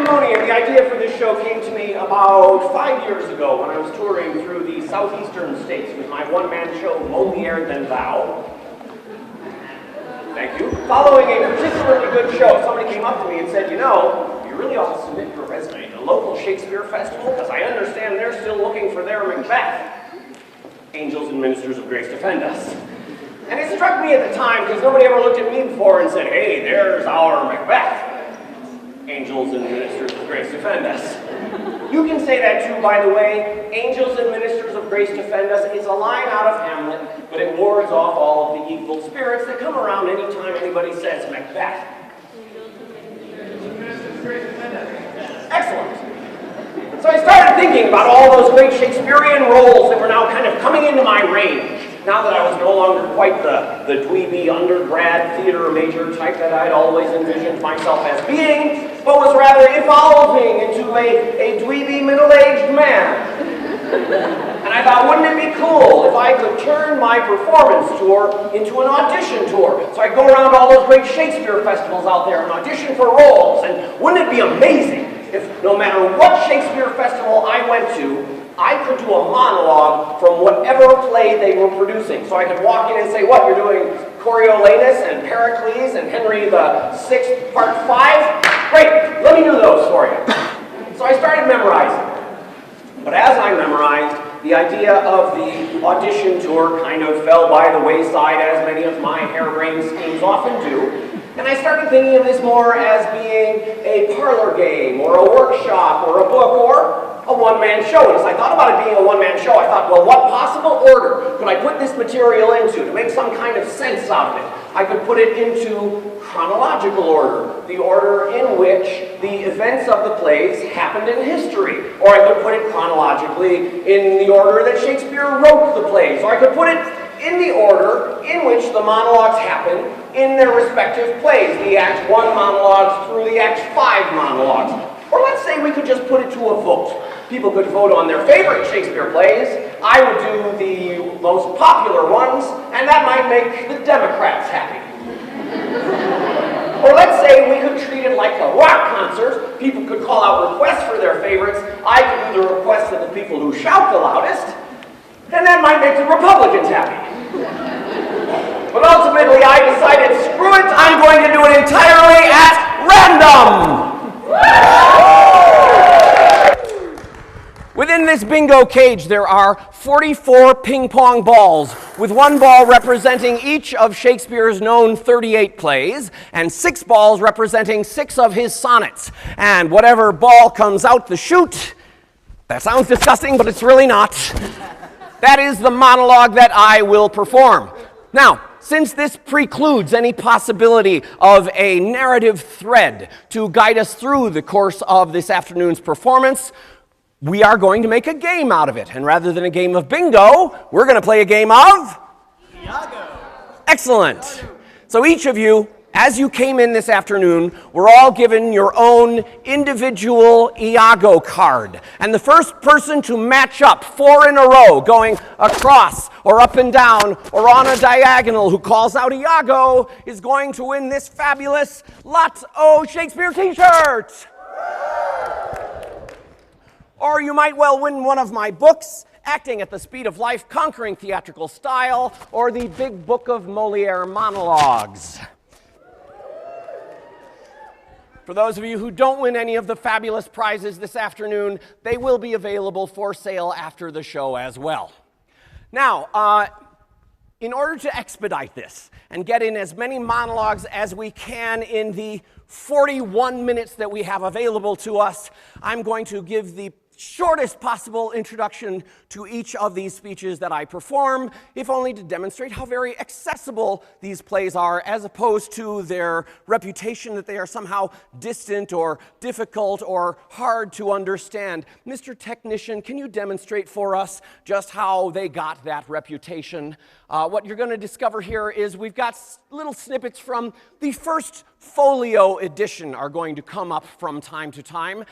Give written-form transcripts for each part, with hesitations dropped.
I'm Mooney, and the idea for this show came to me about 5 years ago when I was touring through the southeastern states with my one-man show, Moliere Than Thou. Thank you. Following a particularly good show, somebody came up to me and said, you know, you really ought to submit your resume to a local Shakespeare festival, because I understand they're still looking for their Macbeth. Angels and ministers of grace defend us. And it struck me at the time, because nobody ever looked at me before and said, hey, there's our Macbeth. Angels and ministers of grace defend us. You can say that too, by the way. Angels and ministers of grace defend us is a line out of Hamlet, but it wards off all of the evil spirits that come around anytime anybody says Macbeth. Excellent. So I started thinking about all those great Shakespearean roles that were now kind of coming into my range, now that I was no longer quite the dweeby undergrad theater major type that I'd always envisioned myself as being, but was rather evolving into a dweeby middle-aged man. And I thought, wouldn't it be cool if I could turn my performance tour into an audition tour? So I'd go around all those great Shakespeare festivals out there and audition for roles, and wouldn't it be amazing if no matter what Shakespeare festival I went to, I could do a monologue from whatever play they were producing. So I could walk in and say, what, you're doing Coriolanus and Pericles and Henry VI, Part 5? Great, let me do those for you. So I started memorizing. But as I memorized, the idea of the audition tour kind of fell by the wayside, as many of my harebrained schemes often do. And I started thinking of this more as being a parlor game, or a workshop, or a book, or a one-man show. And as I thought about it being a one-man show, I thought, well, what possible order could I put this material into to make some kind of sense out of it? I could put it into chronological order, the order in which the events of the plays happened in history. Or I could put it chronologically in the order that Shakespeare wrote the plays. Or I could put it in the order in which the monologues happen in their respective plays, the Act 1 monologues through the Act 5 monologues. Or let's say we could just put it to a vote. People could vote on their favorite Shakespeare plays. I would do the most popular ones, and that might make the Democrats happy. Or let's say we could treat it like a rock concert. People could call out requests for their favorites. I could do the requests of the people who shout the loudest, and that might make the Republicans happy. But ultimately, I decided, screw it, I'm going to do it entirely at random. Within this bingo cage, there are 44 ping-pong balls, with one ball representing each of Shakespeare's known 38 plays, and 6 balls representing 6 of his sonnets. And whatever ball comes out the chute, that sounds disgusting, but it's really not. That is the monologue that I will perform. Now, since this precludes any possibility of a narrative thread to guide us through the course of this afternoon's performance, we are going to make a game out of it. And rather than a game of bingo, we're going to play a game of Iago. Excellent. So each of you, as you came in this afternoon, were all given your own individual Iago card. And the first person to match up 4 in a row, going across or up and down or on a diagonal, who calls out Iago, is going to win this fabulous Lot O Shakespeare t-shirt. Or you might well win one of my books, Acting at the Speed of Life, Conquering Theatrical Style, or the Big Book of Moliere Monologues. For those of you who don't win any of the fabulous prizes this afternoon, they will be available for sale after the show as well. Now, in order to expedite this and get in as many monologues as we can in the 41 minutes that we have available to us, I'm going to give the shortest possible introduction to each of these speeches that I perform, if only to demonstrate how very accessible these plays are, as opposed to their reputation that they are somehow distant or difficult or hard to understand. Mr. Technician, can you demonstrate for us just how they got that reputation? What you're going to discover here is we've got little snippets from the first folio edition are going to come up from time to time,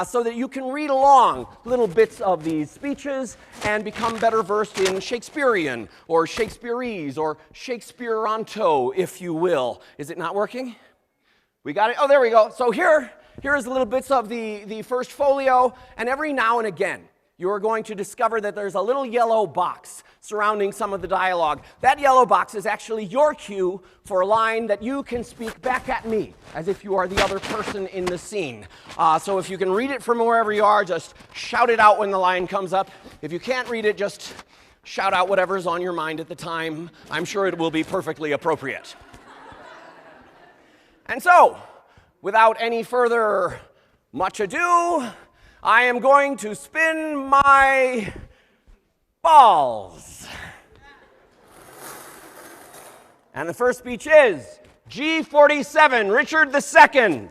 so that you can read along little bits of these speeches and become better versed in Shakespearean or Shakespearese or Shakespearanto, if you will. Is it not working? We got it? Oh, there we go. So here Here's little bits of the first folio, and every now and again, you're going to discover that there's a little yellow box surrounding some of the dialogue. That yellow box is actually your cue for a line that you can speak back at me, as if you are the other person in the scene. So if you can read it from wherever you are, just shout it out when the line comes up. If you can't read it, just shout out whatever's on your mind at the time. I'm sure it will be perfectly appropriate. And so, without any further much ado, I am going to spin my balls. And the first speech is G47, Richard II.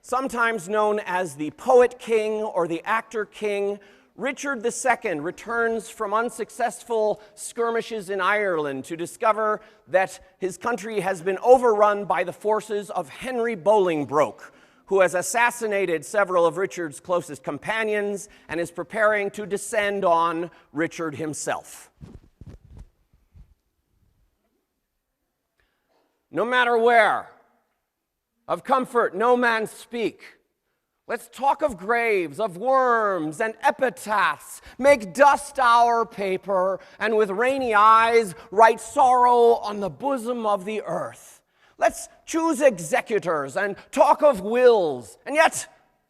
Sometimes known as the poet king or the actor king, Richard II returns from unsuccessful skirmishes in Ireland to discover that his country has been overrun by the forces of Henry Bolingbroke, who has assassinated several of Richard's closest companions and is preparing to descend on Richard himself. No matter where, of comfort no man speak. Let's talk of graves, of worms and epitaphs, make dust our paper, and with rainy eyes write sorrow on the bosom of the earth. Let's choose executors and talk of wills, and yet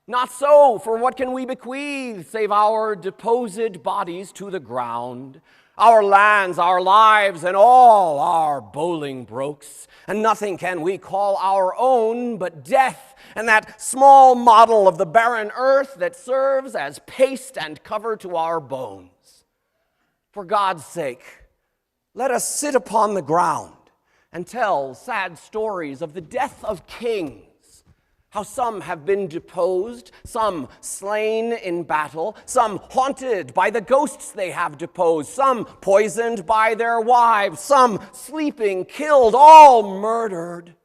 not so, for what can we bequeath save our deposed bodies to the ground? Our lands, our lives, and all our Bolingbroke's, and nothing can we call our own but death, and that small model of the barren earth that serves as paste and cover to our bones. For God's sake, let us sit upon the ground and tell sad stories of the death of kings, how some have been deposed, some slain in battle, some haunted by the ghosts they have deposed, some poisoned by their wives, some sleeping, killed, all murdered.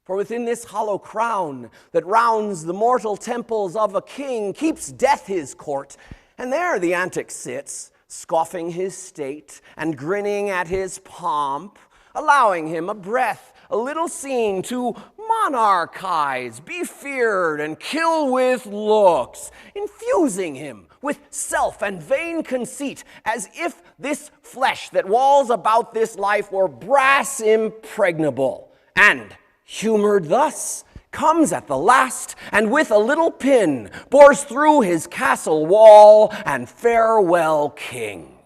For within this hollow crown that rounds the mortal temples of a king keeps death his court, and there the antic sits, scoffing his state and grinning at his pomp, allowing him a breath, a little scene to monarchize, be feared, and kill with looks, infusing him with self and vain conceit, as if this flesh that walls about this life were brass impregnable, and, humored thus, comes at the last, and with a little pin bores through his castle wall, and farewell, king.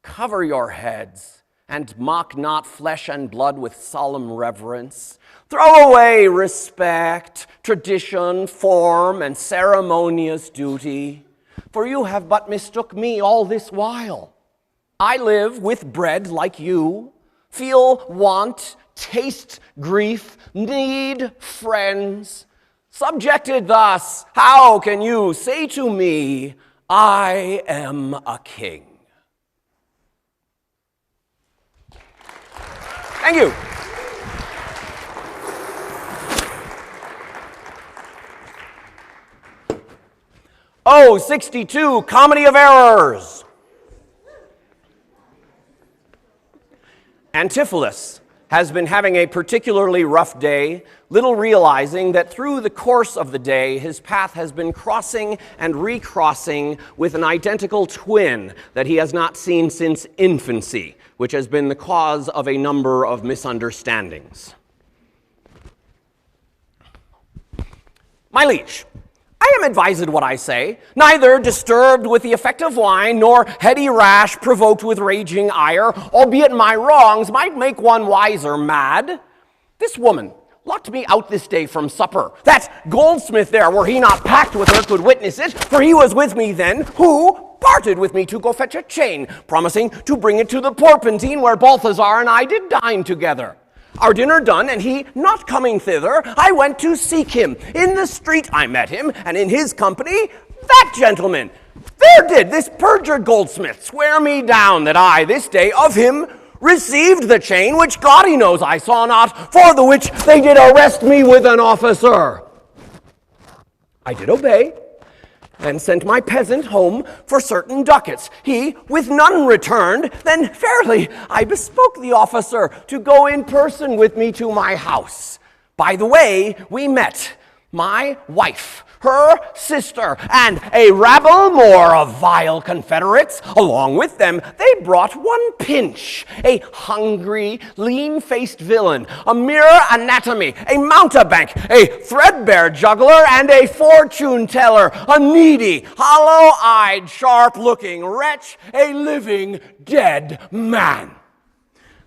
Cover your heads, and mock not flesh and blood with solemn reverence. Throw away respect, tradition, form, and ceremonious duty, for you have but mistook me all this while. I live with bread like you, feel want, taste grief, need friends. Subjected thus, how can you say to me, I am a king? Thank you. Oh, 62, Comedy of Errors. Antipholus has been having a particularly rough day, little realizing that through the course of the day, his path has been crossing and recrossing with an identical twin that he has not seen since infancy, which has been the cause of a number of misunderstandings. My liege, I am advised what I say, neither disturbed with the effect of wine, nor heady rash provoked with raging ire, albeit my wrongs might make one wiser mad. This woman locked me out this day from supper. That goldsmith there, were he not packed with her, could witness it, for he was with me then, who parted with me to go fetch a chain, promising to bring it to the Porpentine, where Balthazar and I did dine together. Our dinner done, and he not coming thither, I went to seek him. In the street I met him, and in his company, that gentleman. There did this perjured goldsmith swear me down that I this day of him received the chain, which God he knows I saw not, for the which they did arrest me with an officer. I did obey, and sent my peasant home for certain ducats. He with none returned. Then fairly I bespoke the officer to go in person with me to my house. By the way, we met my wife, her sister, and a rabble more of vile confederates. Along with them, they brought one Pinch, a hungry, lean-faced villain, a mere anatomy, a mountebank, a threadbare juggler, and a fortune-teller, a needy, hollow-eyed, sharp-looking wretch, a living, dead man.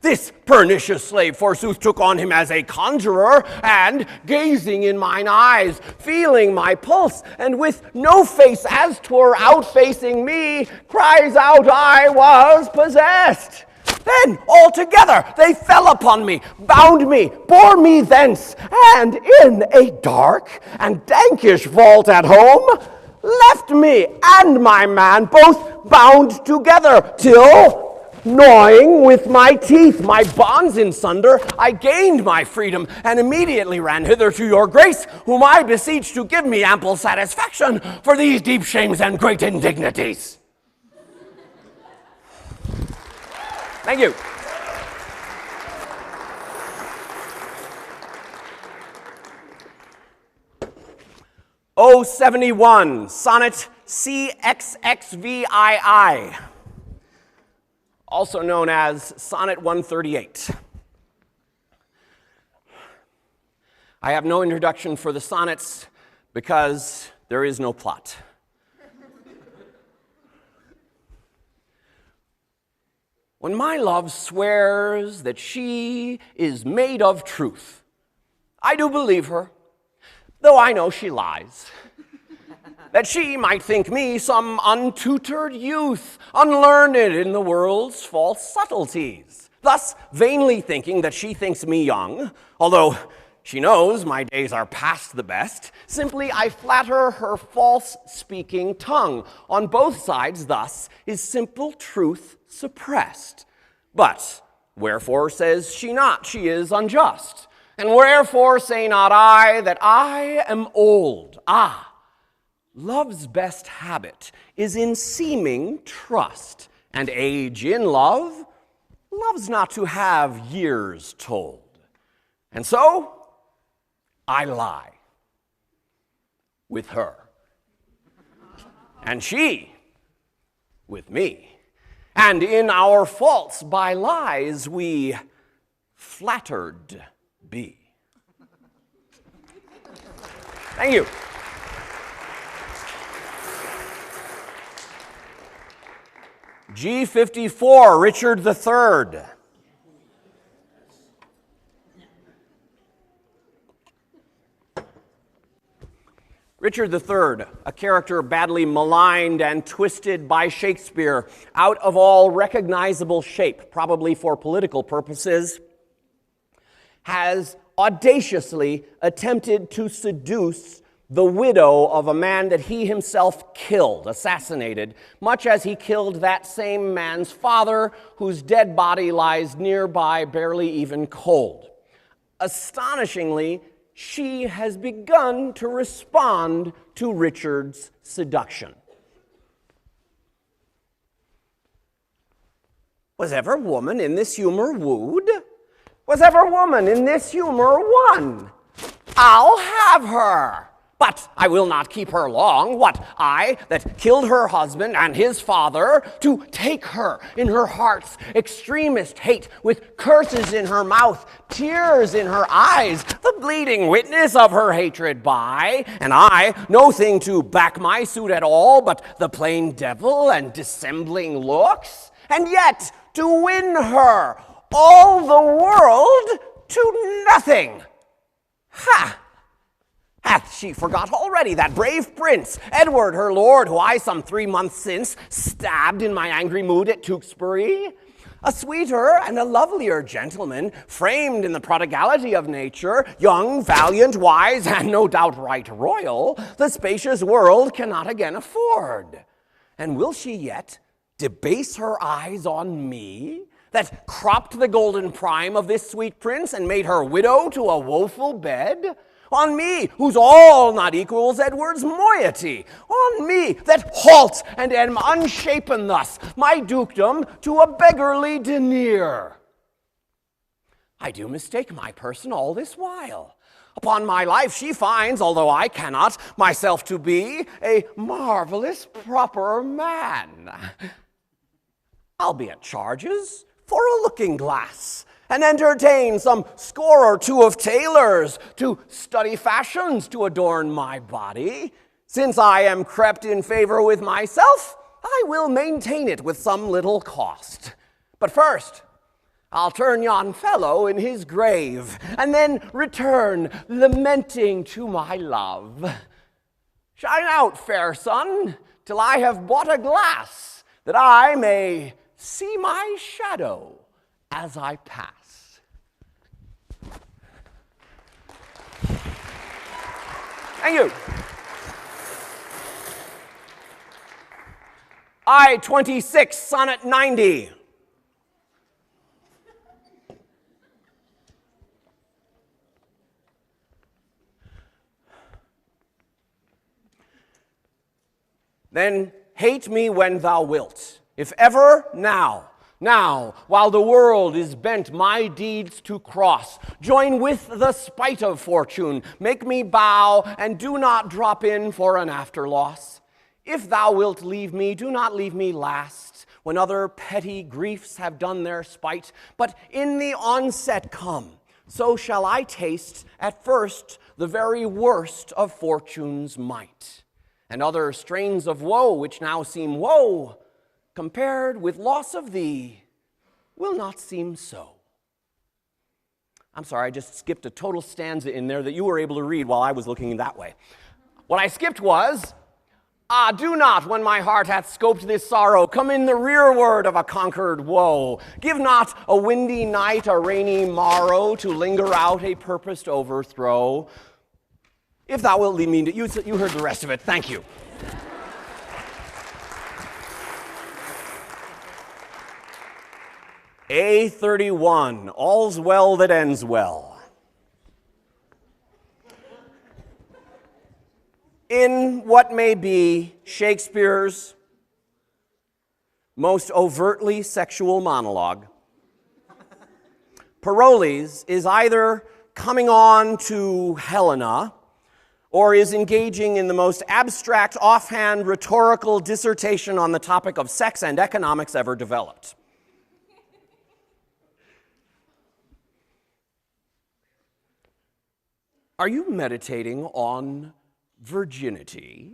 This pernicious slave, forsooth, took on him as a conjurer, and, gazing in mine eyes, feeling my pulse, and with no face as 'twere outfacing me, cries out I was possessed. Then, all together, they fell upon me, bound me, bore me thence, and in a dark and dankish vault at home, left me and my man both bound together, till, gnawing with my teeth my bonds in sunder, I gained my freedom, and immediately ran hither to your grace, whom I beseech to give me ample satisfaction for these deep shames and great indignities. Thank you. O71, sonnet CXXVII. Also known as Sonnet 138. I have no introduction for the sonnets because there is no plot. When my love swears that she is made of truth, I do believe her, though I know she lies. That she might think me some untutored youth, unlearned in the world's false subtleties, thus vainly thinking that she thinks me young, although she knows my days are past the best. Simply I flatter her false-speaking tongue. On both sides thus is simple truth suppressed. But wherefore says she not she is unjust? And wherefore say not I that I am old? Ah! Love's best habit is in seeming trust, and age in love loves not to have years told. And so, I lie with her, and she with me. And in our faults by lies we flattered be. Thank you. G54, Richard III. Richard III, a character badly maligned and twisted by Shakespeare out of all recognizable shape, probably for political purposes, has audaciously attempted to seduce the widow of a man that he himself killed, assassinated, much as he killed that same man's father, whose dead body lies nearby, barely even cold. Astonishingly, she has begun to respond to Richard's seduction. Was ever woman in this humor wooed? Was ever woman in this humor won? I'll have her. But I will not keep her long. What, I that killed her husband and his father, to take her in her heart's extremest hate, with curses in her mouth, tears in her eyes, the bleeding witness of her hatred by, and I, no thing to back my suit at all, but the plain devil and dissembling looks, and yet to win her, all the world to nothing. Ha! Hath she forgot already that brave prince, Edward her lord, who I some 3 months since stabbed in my angry mood at Tewkesbury? A sweeter and a lovelier gentleman, framed in the prodigality of nature, young, valiant, wise, and no doubt right royal, the spacious world cannot again afford. And will she yet debase her eyes on me, that cropped the golden prime of this sweet prince and made her widow to a woeful bed? On me, whose all not equals Edward's moiety. On me, that halt and am unshapen thus, my dukedom to a beggarly denier. I do mistake my person all this while. Upon my life she finds, although I cannot, myself to be a marvelous proper man. I'll be at charges for a looking glass, and entertain some score or two of tailors to study fashions to adorn my body. Since I am crept in favor with myself, I will maintain it with some little cost. But first, I'll turn yon fellow in his grave, and then return lamenting to my love. Shine out, fair sun, till I have bought a glass, that I may see my shadow as I pass. Thank you. I-26, Sonnet 90. Then hate me when thou wilt, if ever now, while the world is bent my deeds to cross, join with the spite of fortune, make me bow, and do not drop in for an after loss. If thou wilt leave me, do not leave me last, when other petty griefs have done their spite, but in the onset come, so shall I taste at first the very worst of fortune's might. And other strains of woe, which now seem woe, compared with loss of thee, will not seem so. I'm sorry, I just skipped a total stanza in there that you were able to read while I was looking that way. What I skipped was, do not, when my heart hath scoped this sorrow, come in the rearward of a conquered woe. Give not a windy night, a rainy morrow, to linger out a purposed overthrow. If thou wilt lead me, you heard the rest of it. Thank you. A31, all's well that ends well. In what may be Shakespeare's most overtly sexual monologue, Parolles is either coming on to Helena or is engaging in the most abstract, offhand, rhetorical dissertation on the topic of sex and economics ever developed. Are you meditating on virginity?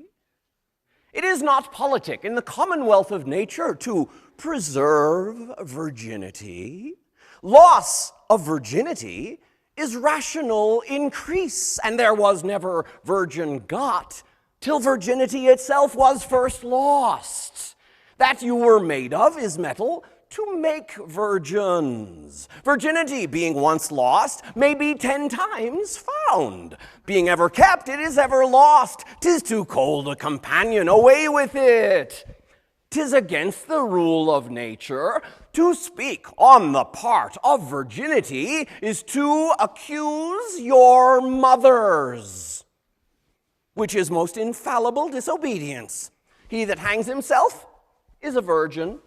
It is not politic in the commonwealth of nature to preserve virginity. Loss of virginity is rational increase, and there was never virgin got till virginity itself was first lost. That you were made of is metal to make virgins. Virginity, being once lost, may be 10 times found. Being ever kept, it is ever lost. 'Tis too cold a companion, away with it. 'Tis against the rule of nature. To speak on the part of virginity is to accuse your mothers, which is most infallible disobedience. He that hangs himself is a virgin.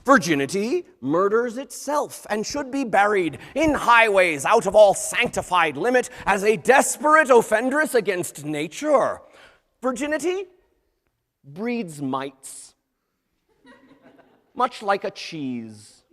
Virginity murders itself and should be buried in highways out of all sanctified limit as a desperate offendress against nature. Virginity breeds mites, much like a cheese,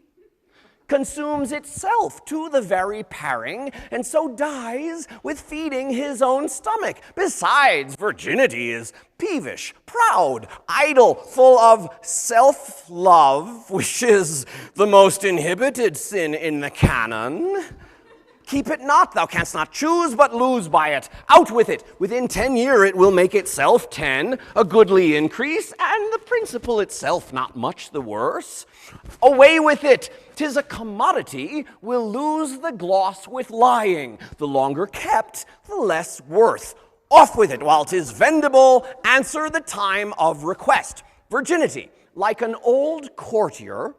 consumes itself to the very paring, and so dies with feeding his own stomach. Besides, virginity is peevish, proud, idle, full of self-love, which is the most inhibited sin in the canon. Keep it not, thou canst not choose but lose by it. Out with it. Within 10 years it will make itself 10, a goodly increase, and the principle itself not much the worse. Away with it. 'Tis a commodity, will lose the gloss with lying. The longer kept, the less worth. Off with it while 'tis vendible, answer the time of request. Virginity, like an old courtier,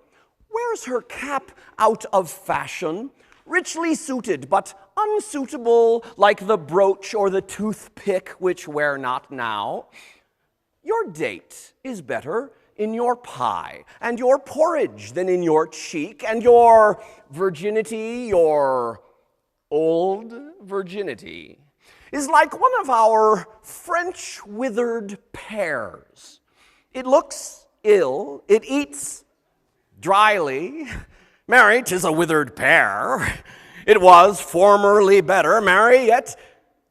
wears her cap out of fashion, richly suited, but unsuitable like the brooch or the toothpick which wear not now. Your date is better in your pie and your porridge than in your cheek, and your virginity, your old virginity, is like one of our French withered pears. It looks ill, it eats dryly. Marry, 'tis a withered pear. It was formerly better, marry, yet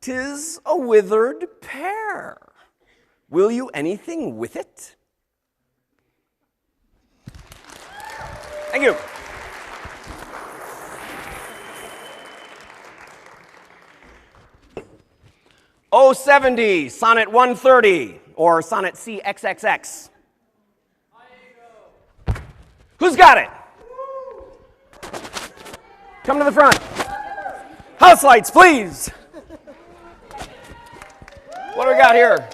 'tis a withered pear. Will you anything with it? Thank you. O70, Sonnet 130, or Sonnet CXXX. Who's got it? Come to the front. House lights, please. What do we got here?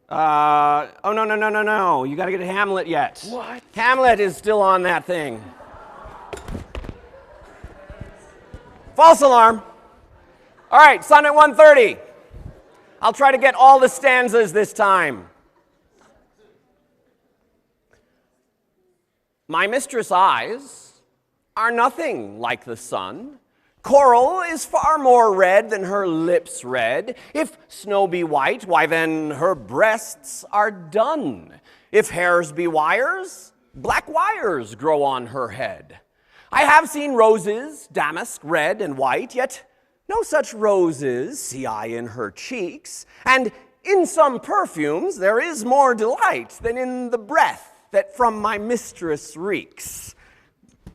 Oh, no. You got to get to Hamlet yet. What? Hamlet is still on that thing. False alarm. All right, Sonnet 130. I'll try to get all the stanzas this time. My mistress' eyes are nothing like the sun. Coral is far more red than her lips red. If snow be white, why then her breasts are dun. If hairs be wires, black wires grow on her head. I have seen roses, damask, red and white, yet no such roses see I in her cheeks. And in some perfumes there is more delight than in the breath that from my mistress reeks.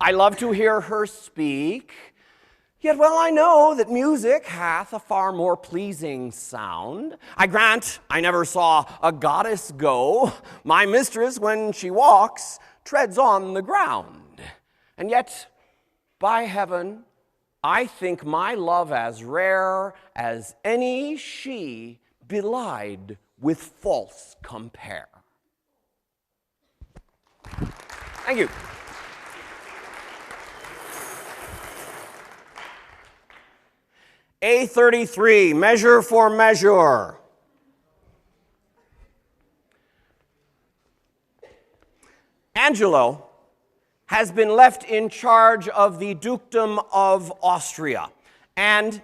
I love to hear her speak, yet well I know that music hath a far more pleasing sound. I grant I never saw a goddess go. My mistress, when she walks, treads on the ground. And yet, by heaven, I think my love as rare as any she belied with false compare. Thank you. A33, Measure for Measure. Angelo has been left in charge of the Dukedom of Austria and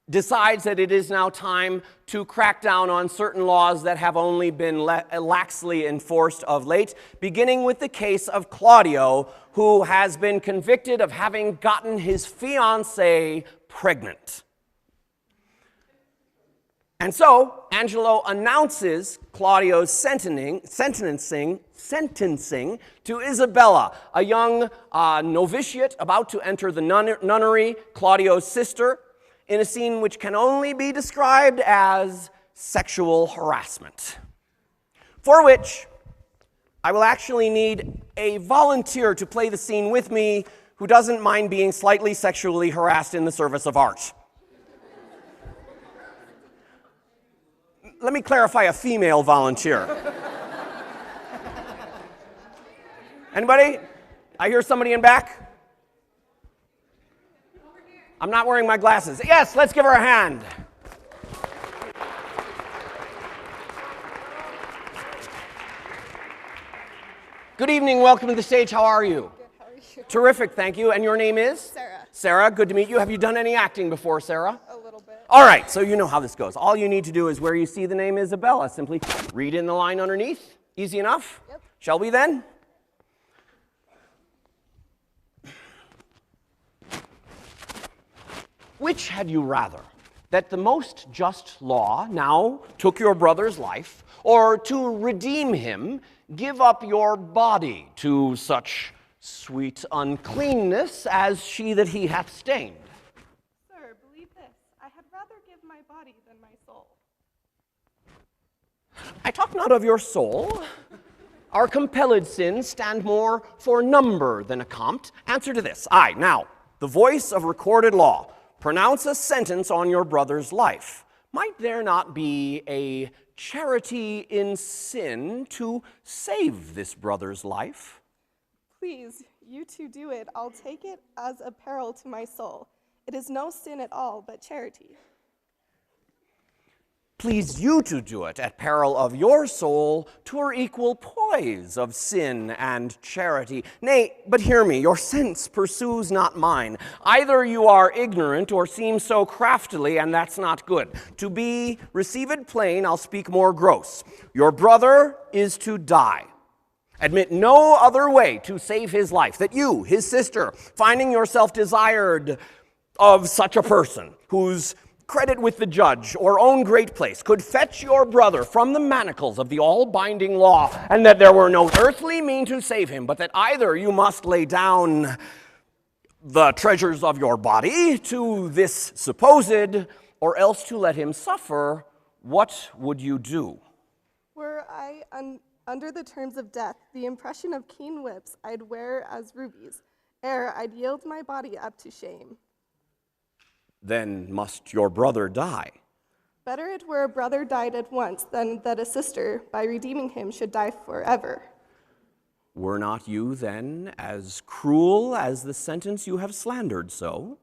decides that it is now time to crack down on certain laws that have only been laxly enforced of late, beginning with the case of Claudio, who has been convicted of having gotten his fiancée pregnant. And so, Angelo announces Claudio's sentencing to Isabella, a young novitiate about to enter the nunnery, Claudio's sister, in a scene which can only be described as sexual harassment, for which I will actually need a volunteer to play the scene with me who doesn't mind being slightly sexually harassed in the service of art. Let me clarify, a female volunteer. Anybody? I hear somebody in back. I'm not wearing my glasses. Yes, let's give her a hand. Good evening, welcome to the stage. How are you? Good, how are you? Terrific, thank you. And your name is? Sarah. Sarah, good to meet you. Have you done any acting before, Sarah? A little bit. All right, so you know how this goes. All you need to do is where you see the name Isabella, simply read in the line underneath. Easy enough? Yep. Shall we then? Which had you rather, that the most just law now took your brother's life, or to redeem him, give up your body to such sweet uncleanness as she that he hath stained? Sir, believe this. I had rather give my body than my soul. I talk not of your soul. Our compelled sins stand more for number than accompt. Answer to this. I, now, the voice of recorded law, pronounce a sentence on your brother's life. Might there not be a charity in sin to save this brother's life? Please, You two do it, I'll take it as a peril to my soul. It is no sin at all, but charity. Please you to do it at peril of your soul, 'twere equal poise of sin and charity. Nay, but hear me, your sense pursues not mine. Either you are ignorant or seem so craftily, and that's not good. To be received plain, I'll speak more gross. Your brother is to die. Admit no other way to save his life, that you, his sister, finding yourself desired of such a person, whose credit with the judge or own great place could fetch your brother from the manacles of the all-binding law, and that there were no earthly mean to save him, but that either you must lay down the treasures of your body to this supposed, or else to let him suffer, what would you do? Were I under the terms of death, the impression of keen whips I'd wear as rubies, ere I'd yield my body up to shame. Then must your brother die. Better it were a brother died at once than that a sister, by redeeming him, should die forever. Were not you then as cruel as the sentence you have slandered so?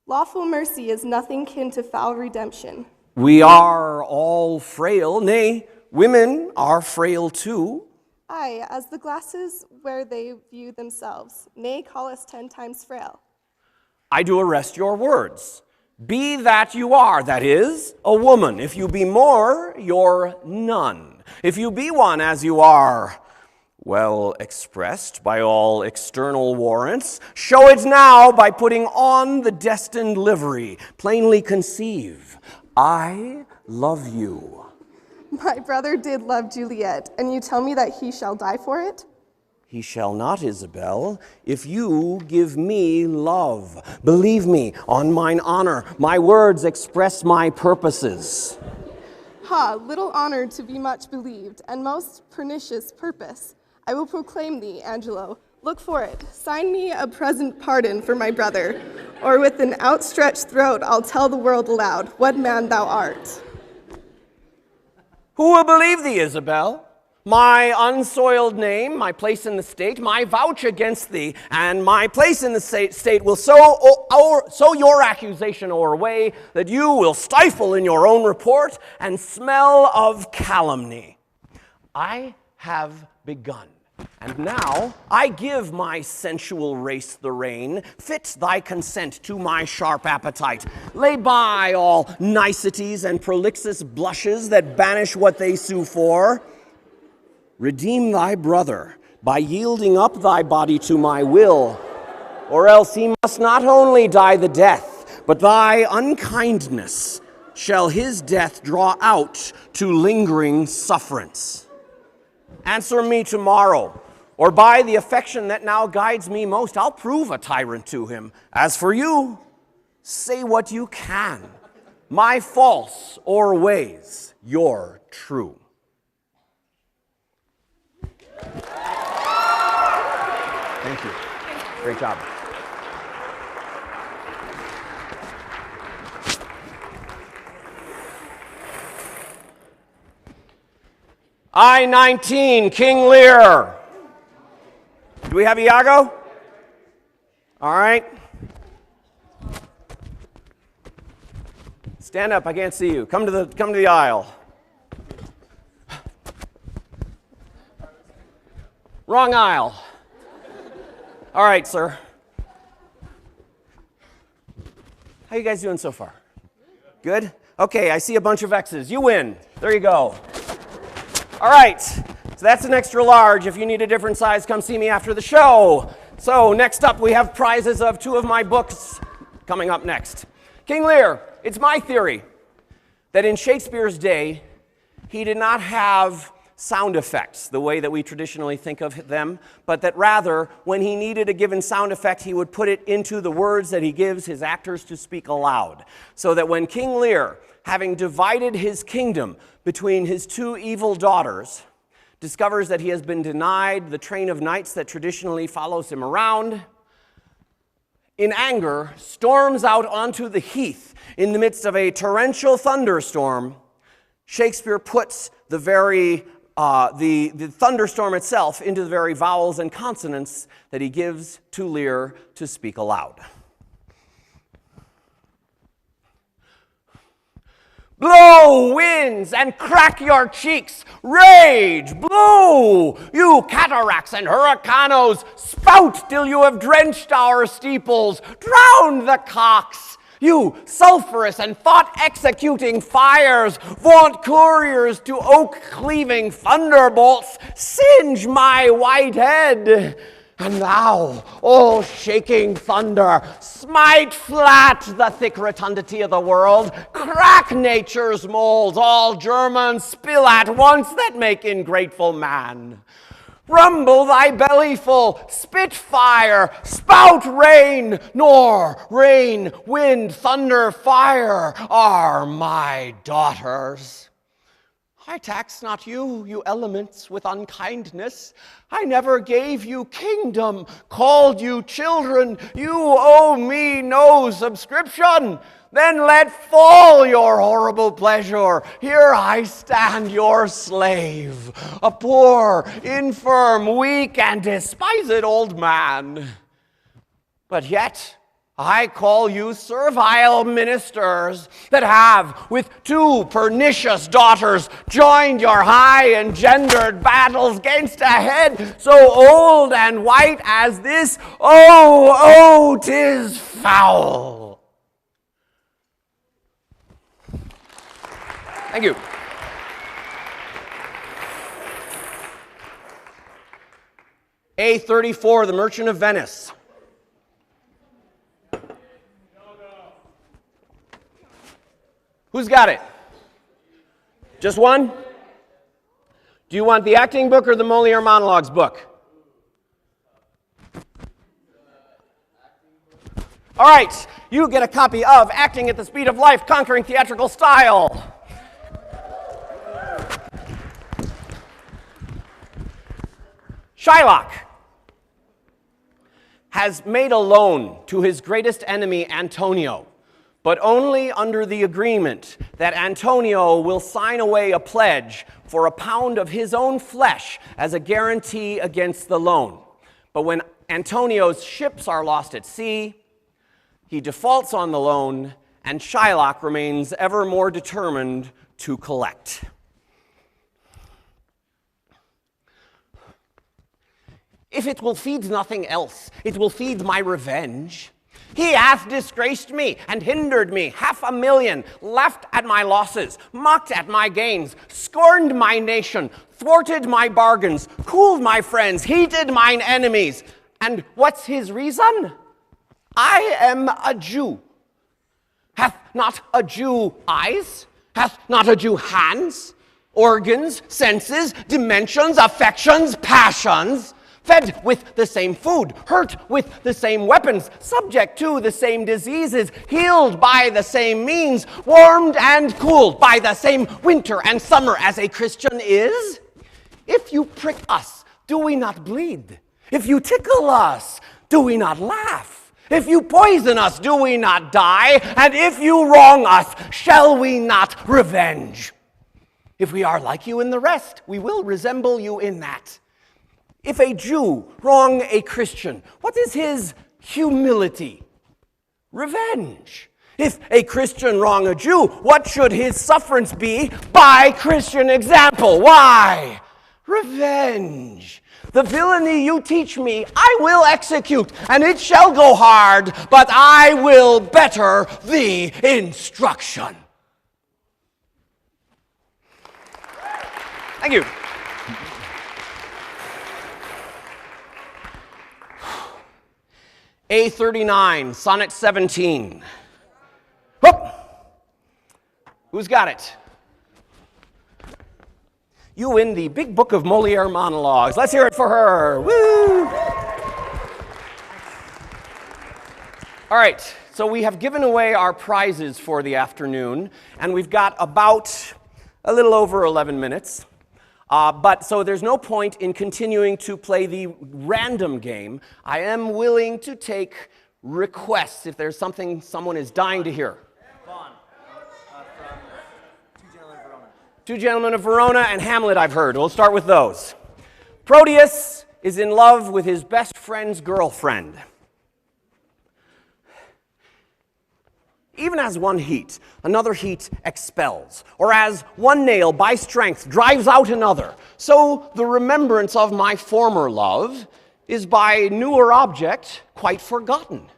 Lawful mercy is nothing kin to foul redemption. We are all frail, nay, women are frail too. Aye, as the glasses where they view themselves, nay, call us 10 times frail. I do arrest your words. Be that you are, that is, a woman. If you be more, you're none. If you be one as you are, well expressed by all external warrants, show it now by putting on the destined livery. Plainly conceive, I love you. My brother did love Juliet, and you tell me that he shall die for it? He shall not, Isabel, if you give me love. Believe me, on mine honor, my words express my purposes. Ha, little honor to be much believed, and most pernicious purpose. I will proclaim thee, Angelo. Look for it. Sign me a present pardon for my brother, or with an outstretched throat I'll tell the world aloud what man thou art. Who will believe thee, Isabel? My unsoiled name, my place in the state, my vouch against thee, and my place in the state will sow your accusation o'erweigh, that you will stifle in your own report and smell of calumny. I have begun, and now I give my sensual race the rein. Fit thy consent to my sharp appetite. Lay by all niceties and prolixous blushes that banish what they sue for. Redeem thy brother by yielding up thy body to my will, or else he must not only die the death, but thy unkindness shall his death draw out to lingering sufferance. Answer me tomorrow, or by the affection that now guides me most, I'll prove a tyrant to him. As for you, say what you can. My false o'erweighs your true. Thank you. Great job. I-19, King Lear. Do we have Iago? All right. Stand up, I can't see you. Come to the aisle. Wrong aisle. All right, sir. How you guys doing so far? Good? Okay, I see a bunch of X's. You win. There you go. All right, so that's an extra large. If you need a different size, come see me after the show. So next up, we have prizes of 2 of my books coming up next. King Lear, it's my theory that in Shakespeare's day, he did not have sound effects the way that we traditionally think of them, but that rather, when he needed a given sound effect, he would put it into the words that he gives his actors to speak aloud. So that when King Lear, having divided his kingdom between his 2 evil daughters, discovers that he has been denied the train of knights that traditionally follows him around, in anger, storms out onto the heath in the midst of a torrential thunderstorm. Shakespeare puts the very the thunderstorm itself into the very vowels and consonants that he gives to Lear to speak aloud. Blow, winds, and crack your cheeks. Rage, blow, you cataracts and hurricanos. Spout till you have drenched our steeples. Drown the cocks. You sulphurous and thought-executing fires, vaunt couriers to oak-cleaving thunderbolts, singe my white head. And thou, O shaking thunder, smite flat the thick rotundity of the world, crack nature's molds, all Germans spill at once that make ingrateful man. Rumble thy belly full, spit fire, spout rain, nor rain, wind, thunder, fire are my daughters. I tax not you, you elements, with unkindness. I never gave you kingdom, called you children. You owe me no subscription. Then let fall your horrible pleasure. Here I stand, your slave, a poor, infirm, weak, and despised old man. But yet I call you servile ministers that have, with 2 pernicious daughters, joined your high-engendered battles gainst a head so old and white as this. Oh, 'tis foul. Thank you. A34, The Merchant of Venice. Who's got it? Just one? Do you want the acting book or the Moliere monologues book? All right, you get a copy of Acting at the Speed of Life, Conquering Theatrical Style. Shylock has made a loan to his greatest enemy, Antonio, but only under the agreement that Antonio will sign away a pledge for £1 of his own flesh as a guarantee against the loan. But when Antonio's ships are lost at sea, he defaults on the loan, and Shylock remains ever more determined to collect. If it will feed nothing else, it will feed my revenge. He hath disgraced me and hindered me 500,000, laughed at my losses, mocked at my gains, scorned my nation, thwarted my bargains, cooled my friends, heated mine enemies. And what's his reason? I am a Jew. Hath not a Jew eyes? Hath not a Jew hands, organs, senses, dimensions, affections, passions? Fed with the same food, hurt with the same weapons, subject to the same diseases, healed by the same means, warmed and cooled by the same winter and summer as a Christian is? If you prick us, do we not bleed? If you tickle us, do we not laugh? If you poison us, do we not die? And if you wrong us, shall we not revenge? If we are like you in the rest, we will resemble you in that. If a Jew wrong a Christian, what is his humility? Revenge. If a Christian wrong a Jew, what should his sufferance be by Christian example? Why? Revenge. The villainy you teach me, I will execute, and it shall go hard, but I will better the instruction. Thank you. A39, Sonnet 17. Whoop! Who's got it? You win the big book of Moliere monologues. Let's hear it for her. Woo! All right, so we have given away our prizes for the afternoon, and we've got about a little over 11 minutes. So there's no point in continuing to play the random game. I am willing to take requests if there's something someone is dying to hear. Vaughn, from Two Gentlemen Verona. Two Gentlemen of Verona and Hamlet I've heard. We'll start with those. Proteus is in love with his best friend's girlfriend. Even as one heat, another heat expels, or as one nail by strength drives out another, so the remembrance of my former love is by newer object quite forgotten.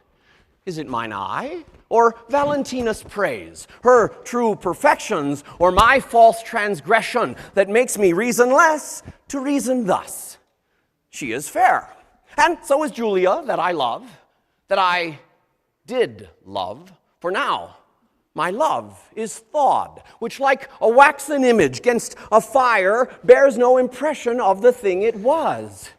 Is it mine eye, or Valentina's praise, her true perfections, or my false transgression that makes me reason less to reason thus? She is fair, and so is Julia that I love, that I did love, for now my love is thawed, which like a waxen image gainst a fire bears no impression of the thing it was.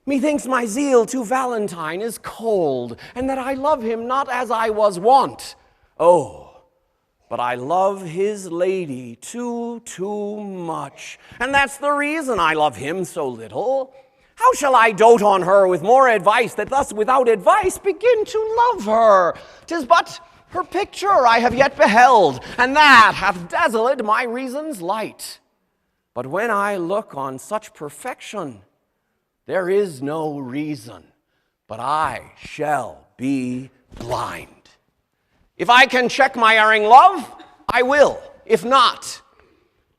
Methinks my zeal to Valentine is cold, and that I love him not as I was wont. Oh, but I love his lady too much, and that's the reason I love him so little. How shall I dote on her with more advice, that thus without advice begin to love her? 'Tis but her picture I have yet beheld, and that hath dazzled my reason's light. But when I look on such perfection, there is no reason, but I shall be blind. If I can check my erring love, I will. If not,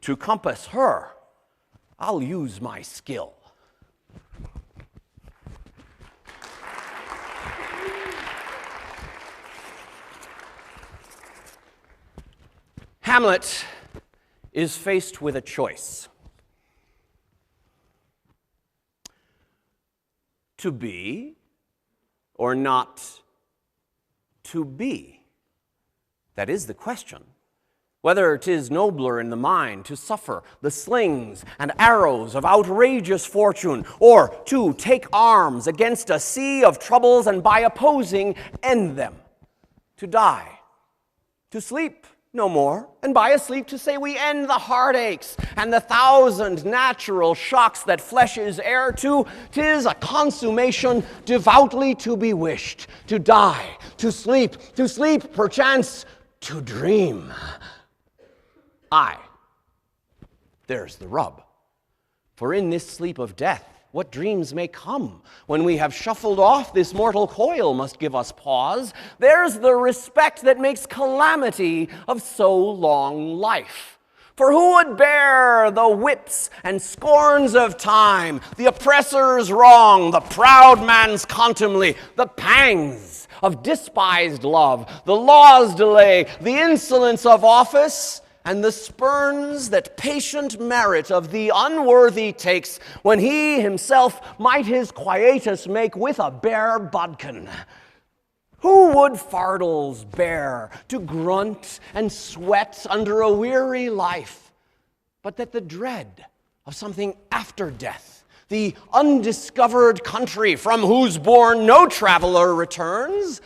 to compass her, I'll use my skill. Hamlet is faced with a choice. To be or not to be? That is the question. Whether 'tis nobler in the mind to suffer the slings and arrows of outrageous fortune, or to take arms against a sea of troubles and by opposing end them. To die, to sleep no more, and by a sleep to say we end the heartaches and the thousand natural shocks that flesh is heir to. 'Tis a consummation devoutly to be wished. To die, to sleep, perchance to dream. Aye, there's the rub. For in this sleep of death, what dreams may come when we have shuffled off this mortal coil must give us pause. There's the respect that makes calamity of so long life. For who would bear the whips and scorns of time, the oppressor's wrong, the proud man's contumely, the pangs of despised love, the law's delay, the insolence of office, and the spurns that patient merit of the unworthy takes, when he himself might his quietus make with a bare bodkin? Who would fardels bear to grunt and sweat under a weary life, but that the dread of something after death, the undiscovered country from whose bourne no traveler returns,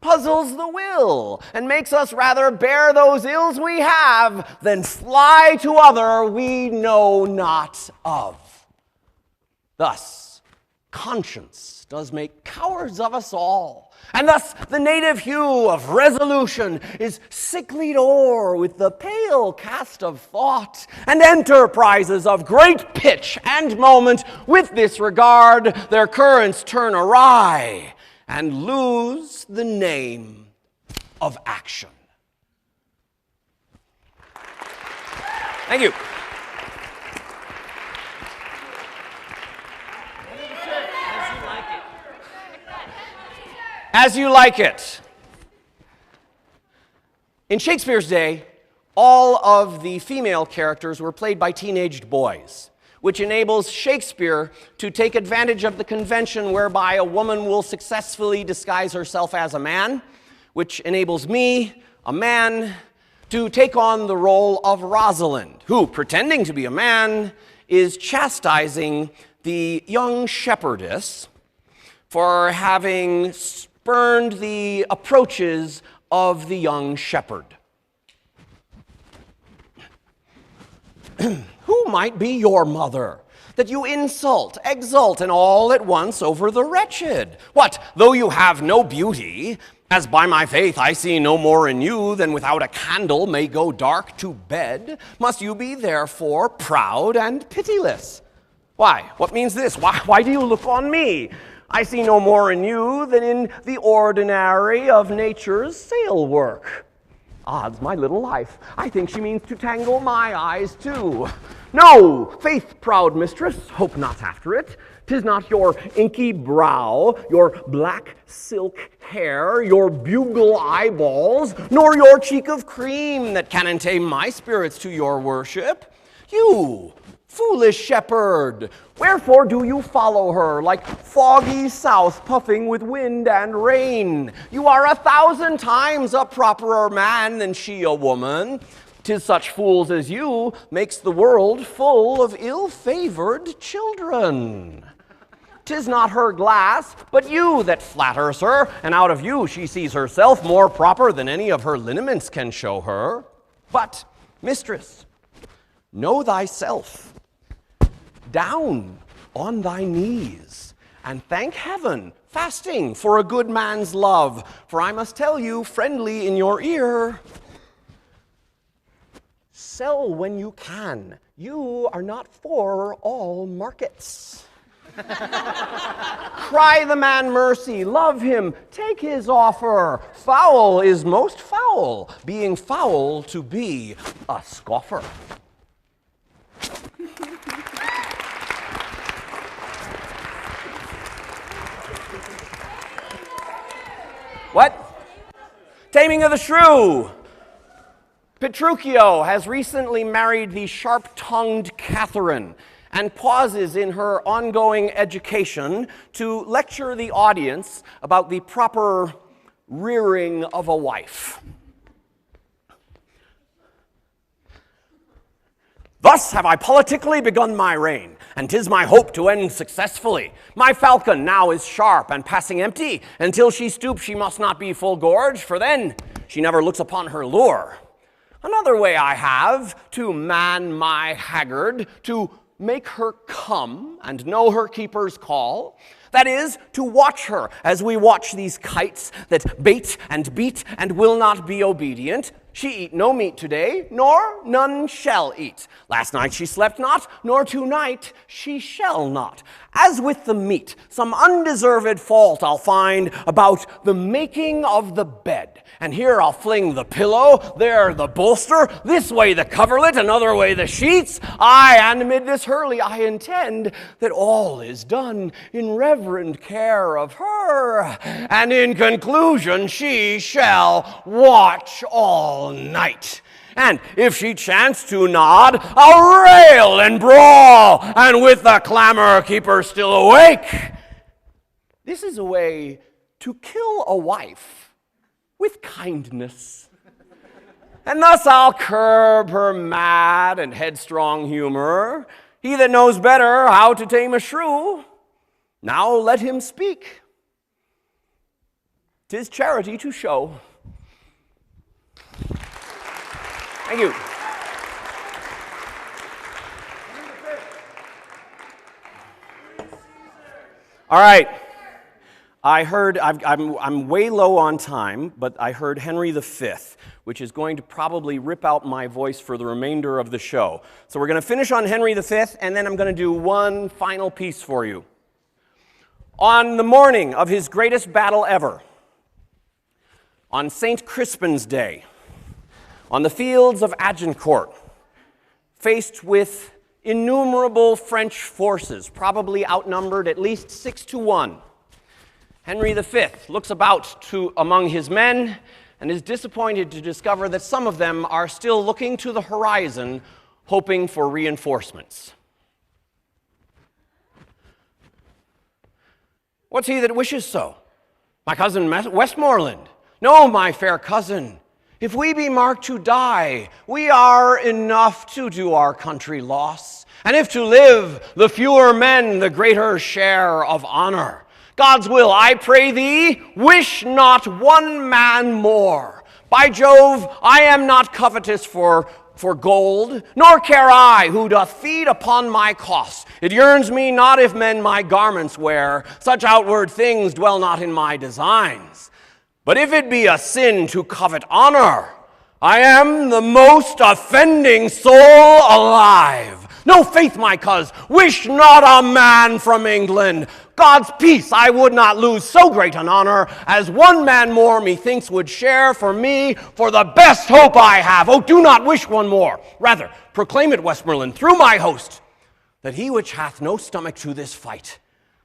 puzzles the will and makes us rather bear those ills we have than fly to other we know not of. Thus, conscience does make cowards of us all, and thus the native hue of resolution is sicklied o'er with the pale cast of thought, and enterprises of great pitch and moment with this regard their currents turn awry, and lose the name of action. Thank you. As you like it. In Shakespeare's day, all of the female characters were played by teenaged boys, which enables Shakespeare to take advantage of the convention whereby a woman will successfully disguise herself as a man, which enables me, a man, to take on the role of Rosalind, who, pretending to be a man, is chastising the young shepherdess for having spurned the approaches of the young shepherd. Who might be your mother, that you insult, exult, and all at once over the wretched? What, though you have no beauty, As by my faith I see no more in you than without a candle may go dark to bed, must you be therefore proud and pitiless. Why? What means this? Why do you look on me? I see no more in you than in the ordinary of nature's sail work. Odds my little life, I think she means to tangle my eyes too. No, faith, proud mistress, hope not after it. 'Tis not your inky brow, your black silk hair, your bugle eyeballs, nor your cheek of cream that can entame my spirits to your worship. You, foolish shepherd, wherefore do you follow her like foggy south puffing with wind and rain? You are 1,000 times a properer man than she a woman. 'Tis such fools as you makes the world full of ill-favored children. 'Tis not her glass, but you that flatters her, and out of you she sees herself more proper than any of her lineaments can show her. But, mistress, know thyself. Down on thy knees, and thank heaven, fasting for a good man's love. For I must tell you, friendly in your ear, sell when you can. You are not for all markets. Cry the man mercy, love him, take his offer. Foul is most foul, being foul to be a scoffer. What? Taming of the Shrew. Petruchio has recently married the sharp-tongued Catherine and pauses in her ongoing education to lecture the audience about the proper rearing of a wife. Thus have I politically begun my reign, and 'tis my hope to end successfully. My falcon now is sharp and passing empty. Until she stoop, she must not be full gorged, for then she never looks upon her lure. Another way I have to man my haggard, to make her come and know her keeper's call. That is, to watch her as we watch these kites that bait and beat and will not be obedient. She eat no meat today, nor none shall eat. Last night she slept not, nor tonight she shall not. As with the meat, some undeserved fault I'll find about the making of the bed. And here I'll fling the pillow, there the bolster, this way the coverlet, another way the sheets. Aye, and amid this hurly I intend that all is done in reverend care of her. And in conclusion, she shall watch all night. And if she chance to nod, I'll rail and brawl, and with the clamor keep her still awake. This is a way to kill a wife with kindness. And thus I'll curb her mad and headstrong humor. He that knows better how to tame a shrew, now let him speak. 'Tis charity to show. Thank you. All right. I heard, I'm way low on time, but I heard Henry V, which is going to probably rip out my voice for the remainder of the show. So we're going to finish on Henry V, and then I'm going to do one final piece for you. On the morning of his greatest battle ever, on St. Crispin's Day, on the fields of Agincourt, faced with innumerable French forces, probably outnumbered at least 6-1, Henry V looks about among his men and is disappointed to discover that some of them are still looking to the horizon, hoping for reinforcements. What's he that wishes so? My cousin Westmoreland. No, my fair cousin. If we be marked to die, we are enough to do our country loss. And if to live, the fewer men, the greater share of honor. God's will, I pray thee, wish not one man more. By Jove, I am not covetous for gold, nor care I who doth feed upon my cost. It yearns me not if men my garments wear. Such outward things dwell not in my designs. But if it be a sin to covet honor, I am the most offending soul alive. No faith, my coz, wish not a man from England. God's peace I would not lose so great an honor as one man more methinks would share for me for the best hope I have. Oh, do not wish one more. Rather, proclaim it, Westmoreland, through my host, that he which hath no stomach to this fight,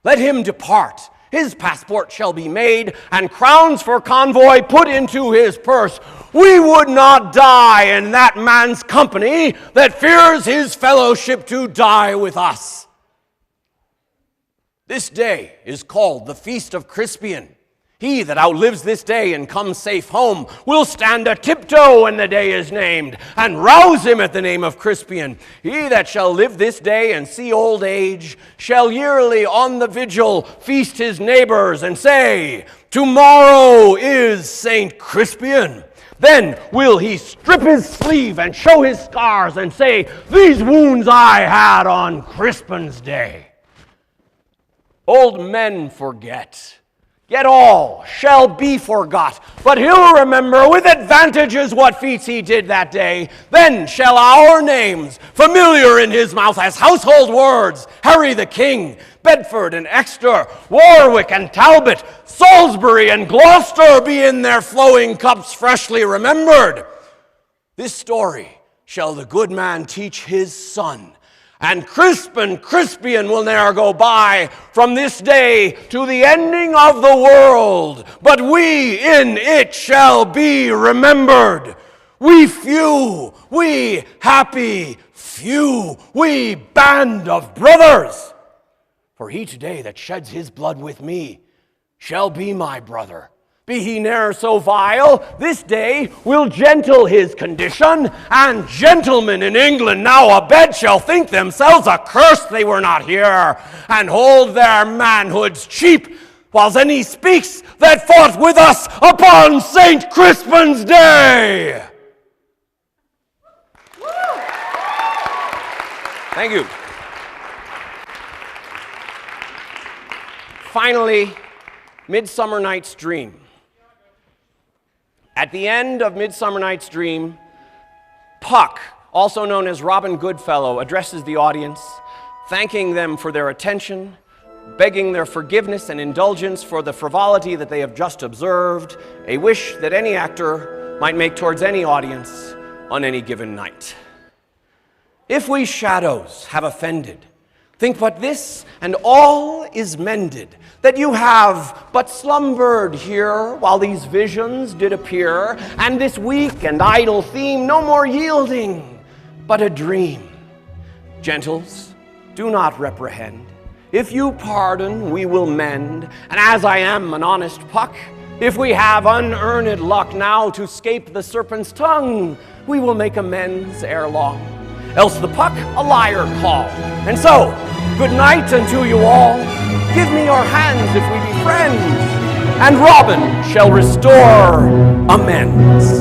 let him depart. His passport shall be made, and crowns for convoy put into his purse. We would not die in that man's company that fears his fellowship to die with us. This day is called the Feast of Crispian. He that outlives this day and comes safe home will stand a tiptoe when the day is named, and rouse him at the name of Crispian. He that shall live this day and see old age shall yearly on the vigil feast his neighbors and say, tomorrow is Saint Crispian. Then will he strip his sleeve and show his scars and say, these wounds I had on Crispin's day. Old men forget, yet all shall be forgot. But he'll remember with advantages what feats he did that day. Then shall our names, familiar in his mouth as household words, Harry the King, Bedford and Exeter, Warwick and Talbot, Salisbury and Gloucester be in their flowing cups freshly remembered. This story shall the good man teach his son, and Crispian will ne'er go by from this day to the ending of the world, but we in it shall be remembered. We few, we happy few, we band of brothers. For he today that sheds his blood with me shall be my brother. Be he ne'er so vile, this day will gentle his condition, and gentlemen in England now abed shall think themselves accursed they were not here, and hold their manhoods cheap, whiles any speaks that fought with us upon St. Crispin's day. Thank you. Finally, Midsummer Night's Dream. At the end of Midsummer Night's Dream, Puck, also known as Robin Goodfellow, addresses the audience, thanking them for their attention, begging their forgiveness and indulgence for the frivolity that they have just observed, a wish that any actor might make towards any audience on any given night. If we shadows have offended, think but this, and all is mended, that you have but slumbered here while these visions did appear, and this weak and idle theme no more yielding, but a dream. Gentles, do not reprehend. If you pardon, we will mend, and as I am an honest Puck, if we have unearned luck now to scape the serpent's tongue, we will make amends ere long. Else the Puck a liar call. And so, good night unto you all. Give me your hands if we be friends, and Robin shall restore amends.